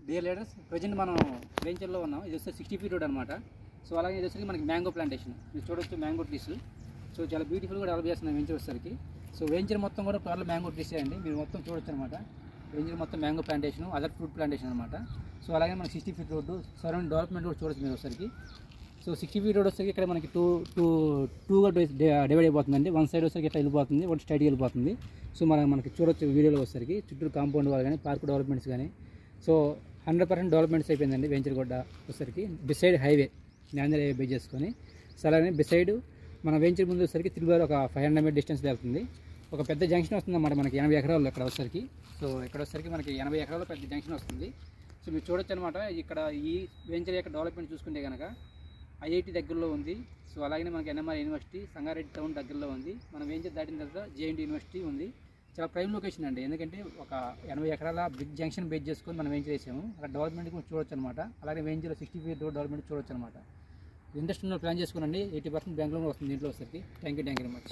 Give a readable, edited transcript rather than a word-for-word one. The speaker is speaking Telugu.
డియర్ లీడర్స్, ప్రజెంట్ మనం వెంచర్లో ఉన్నాం. ఇది వస్తే 60 ఫీట్ రోడ్ అనమాట. సో అలాగే ఇది వచ్చేసరికి మనకి మ్యాంగో ప్లాంటేషన్. మీరు చూడొచ్చు మ్యాంగో ట్రీస్. సో చాలా బ్యూటిఫుల్గా డెవలప్ చేస్తున్నాం వెంచర్ వచ్చేసరికి. సో వెంచర్ మొత్తం కూడా టోటల్ మ్యాంగో ట్రీసే అండి. మీరు మొత్తం చూడొచ్చు అనమాట. వెంచర్ మొత్తం mango plantation, other fruit plantation అనమాట. సో అలాగే మనకి 60 ఫీట్ రోడ్డు, సరౌండింగ్ డెవలప్మెంట్ కూడా చూడొచ్చు మీరు వచ్చేసరికి. సో 60 ఫీట్ రోడ్ వచ్చేసరికి ఇక్కడ మనకి టూగా డివైడ్ అయిపోతుందండి. వన్ సైడ్ వచ్చేసరికి ఇట్లా వెళ్ళిపోతుంది, ఒకటి స్ట్రైట్గా వెళ్ళిపోతుంది. సో మనకి చూడొచ్చు వీడియోలో వచ్చేసరికి చుట్టూ కాంపౌండ్ వాళ్ళు కానీ పార్క్ డెవలప్మెంట్స్ కానీ. సో 100% డెవలప్మెంట్స్ అయిపోయిందండి వెంచర్ గొడ్డ వచ్చేసరికి. Beside highway Nanded highway base చేసుకొని. సో అలాగే బిసైడ్ మన వెంచర్ ముందు వచ్చేసరికి తిరుపతి ఒక 500 మీటర్ డిస్టెన్స్ వెళ్తుంది. ఒక పెద్ద జంక్షన్ వస్తుంది అన్నమాట మనకి 80 ఎకరాలు ఇక్కడ వచ్చేసరికి. సో ఇక్కడ వచ్చేసరికి మనకి 80 ఎకరాలు పెద్ద జంక్షన్ వస్తుంది. సో మీరు చూడొచ్చు అనమాట. ఇక్కడ ఈ వెంచర్ యొక్క డెవలప్మెంట్ చూసుకుంటే కనుక ఐఐటి దగ్గరలో ఉంది. సో అలాగే మనకి ఎన్ఎంఆర్ యూనివర్సిటీ సంగారెడ్డి టౌన్ దగ్గరలో ఉంది. మనం వెంచర్ దాటిన తర్వాత జేఎన్టీ యూనివర్సిటీ ఉంది. చాలా ప్రైమ్ లొకేషన్ అండి. ఎందుకంటే ఒక 80 ఎకరాల బిగ్ జంక్షన్ బేస్ చేసుకొని మనం వెంచర్ చేసాము. అక్కడ డెవలప్మెంట్ కూడా చూడొచ్చు అనమాట. అలాగే వెంచర్లో 60 ఫీట్ రోడ్ డెవలప్మెంట్ చూడొచ్చు అనమాట. ఇండస్ట్రీలో ప్లాన్ చేసుకోనండి. 80% బెంగళూరు వస్తుంది దీంట్లో వచ్చేసరికి. Thank you very much.